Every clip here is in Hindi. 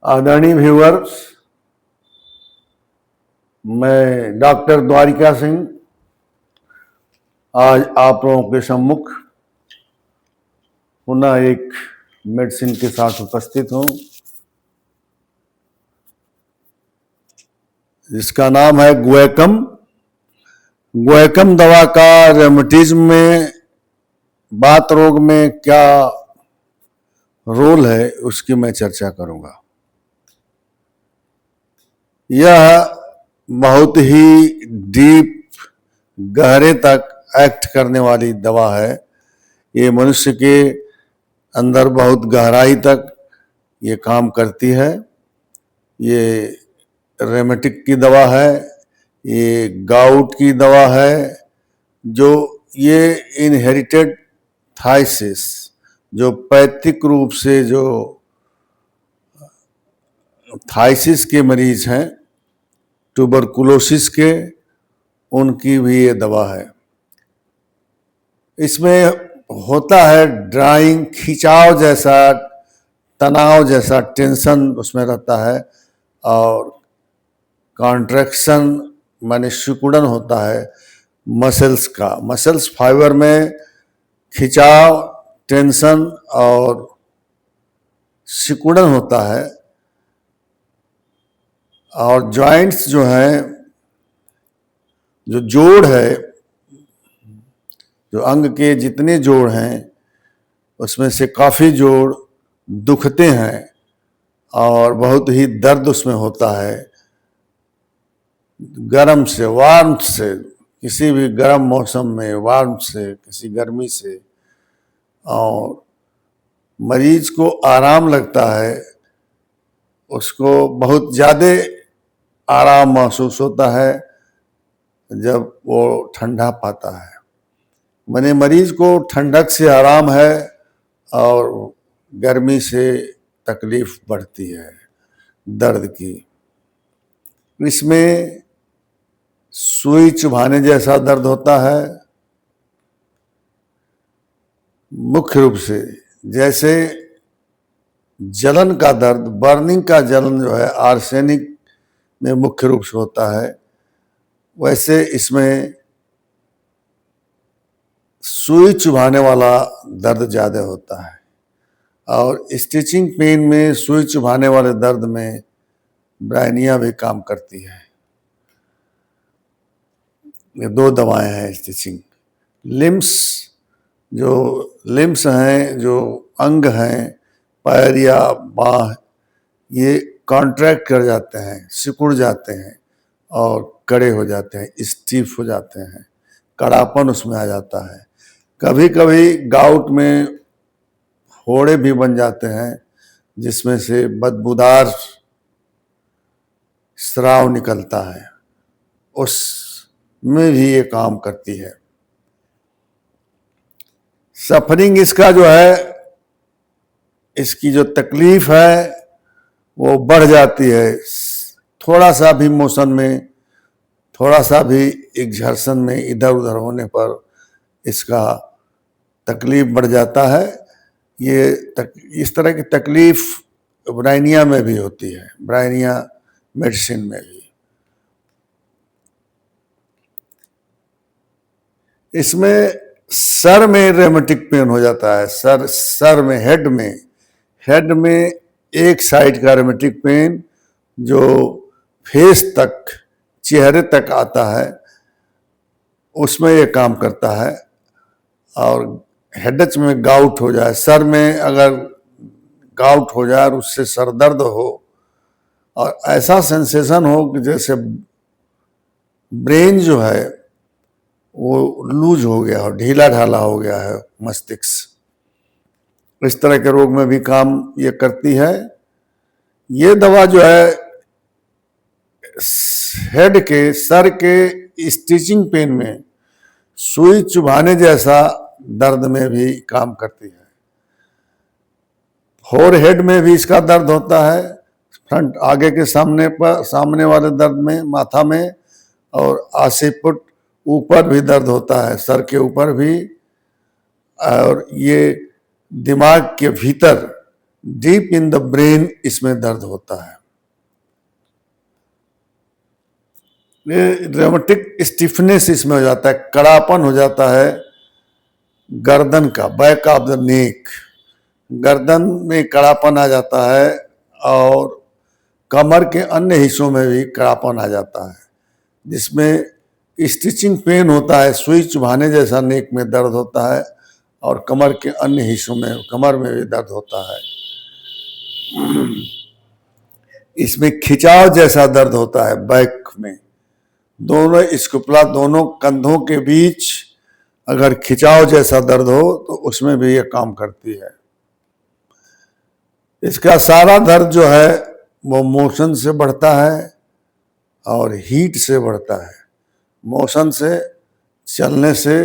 आदरणीय व्यूअर्स, मैं डॉक्टर द्वारिका सिंह आज आप लोगों के सम्मुख पुनः एक मेडिसिन के साथ उपस्थित हूं, जिसका नाम है गुएकम। गुएकम दवा का रेमटिज्म में, बात रोग में क्या रोल है उसकी मैं चर्चा करूंगा। यह बहुत ही डीप, गहरे तक एक्ट करने वाली दवा है। ये मनुष्य के अंदर बहुत गहराई तक ये काम करती है। ये रेमेटिक की दवा है, ये गाउट की दवा है, जो ये इनहेरिटेड थाइसिस, जो पैतृक रूप से जो थाइसिस के मरीज हैं, ट्यूबरकुलोसिस के, उनकी भी ये दवा है। इसमें होता है ड्राइंग, खिंचाव जैसा, तनाव जैसा, टेंशन उसमें रहता है, और कॉन्ट्रैक्शन माने सिकुड़न होता है मसल्स का। मसल्स फाइबर में खिंचाव, टेंशन और सिकुड़न होता है। और जॉइंट्स जो हैं, जो जोड़ है, जो अंग के जितने जोड़ हैं उसमें से काफ़ी जोड़ दुखते हैं और बहुत ही दर्द उसमें होता है। गर्म से, वार्म से, किसी भी गर्म मौसम में वार्म से, किसी गर्मी से, और मरीज को आराम लगता है, उसको बहुत ज़्यादा आराम महसूस होता है जब वो ठंडा पाता है। माने मरीज को ठंडक से आराम है और गर्मी से तकलीफ बढ़ती है, दर्द की। इसमें सुई चुभाने जैसा दर्द होता है, मुख्य रूप से जैसे जलन का दर्द, बर्निंग का जलन जो है आर्सेनिक में मुख्य रूप से होता है, वैसे इसमें सुई चुभाने वाला दर्द ज़्यादा होता है। और स्टिचिंग पेन में, सुई चुभाने वाले दर्द में ब्राइनिया भी काम करती है। ये दो दवाएं हैं स्टिचिंग। लिम्स, जो लिम्स हैं, जो अंग हैं, पैर या बाह, ये कॉन्ट्रैक्ट कर जाते हैं, सिकुड़ जाते हैं और कड़े हो जाते हैं, स्टीफ हो जाते हैं, कड़ापन उसमें आ जाता है। कभी कभी गाउट में फोड़े भी बन जाते हैं, जिसमें से बदबूदार स्राव निकलता है, उसमें भी ये काम करती है। सफरिंग इसका जो है, इसकी जो तकलीफ है वो बढ़ जाती है। थोड़ा सा भी मोशन में, थोड़ा सा भी एक्सर्शन में इधर उधर होने पर इसका तकलीफ बढ़ जाता है। इस तरह की तकलीफ ब्राइनिया में भी होती है, ब्राइनिया मेडिसिन में भी। इसमें सर में रेमेटिक पेन हो जाता है, सर में, हेड में एक साइड का रेमेटिक पेन जो फेस तक, चेहरे तक आता है, उसमें ये काम करता है। और हेडेक में गाउट हो जाए, सर में अगर गाउट हो जाए और उससे सर दर्द हो और ऐसा सेंसेशन हो कि जैसे ब्रेन जो है वो लूज हो गया हो, ढीला ढाला हो गया है मस्तिष्क, इस तरह के रोग में भी काम ये करती है। ये दवा जो है हेड के, सर के स्टिचिंग पेन में, सुई चुभाने जैसा दर्द में भी काम करती है। फोरहेड में भी इसका दर्द होता है, फ्रंट, आगे के सामने वाले दर्द में, माथा में, और आसिपुट ऊपर भी दर्द होता है, सर के ऊपर भी। और ये दिमाग के भीतर डीप इन द ब्रेन इसमें दर्द होता है। ये रेमेटिक स्टिफनेस इसमें हो जाता है, कड़ापन हो जाता है गर्दन का, बैक ऑफ द नेक, गर्दन में कड़ापन आ जाता है और कमर के अन्य हिस्सों में भी कड़ापन आ जाता है, जिसमें स्टिचिंग पेन होता है, सुई चुभाने जैसा नेक में दर्द होता है और कमर के अन्य हिस्सों में, कमर में भी दर्द होता है। इसमें खिंचाव जैसा दर्द होता है बैक में, दोनों स्कुपुला, दोनों कंधों के बीच अगर खिंचाव जैसा दर्द हो तो उसमें भी ये काम करती है। इसका सारा दर्द जो है वो मोशन से बढ़ता है और हीट से बढ़ता है। मोशन से, चलने से,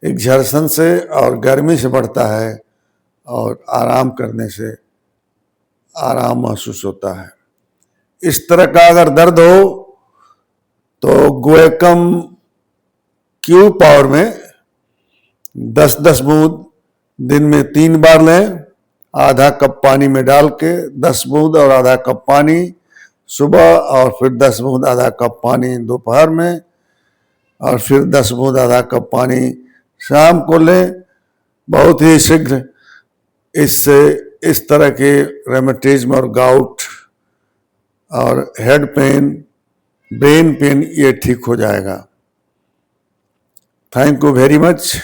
एक्सर्शन से और गर्मी से बढ़ता है और आराम करने से आराम महसूस होता है। इस तरह का अगर दर्द हो तो गोएकम क्यू पावर में 10-10 बूंद दिन में 3 बार लें, आधा कप पानी में डाल के 10 बूंद और आधा कप पानी सुबह, और फिर 10 बूंद आधा कप पानी दोपहर में, और फिर 10 बूंद आधा कप पानी शाम को लें। बहुत ही शीघ्र इससे इस तरह के रेमेटिज्म और गाउट और हेड पेन, ब्रेन पेन ये ठीक हो जाएगा। Thank you very much.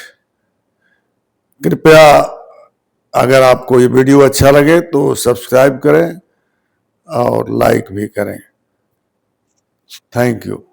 कृपया अगर आपको ये वीडियो अच्छा लगे तो सब्सक्राइब करें और लाइक भी करें। Thank you.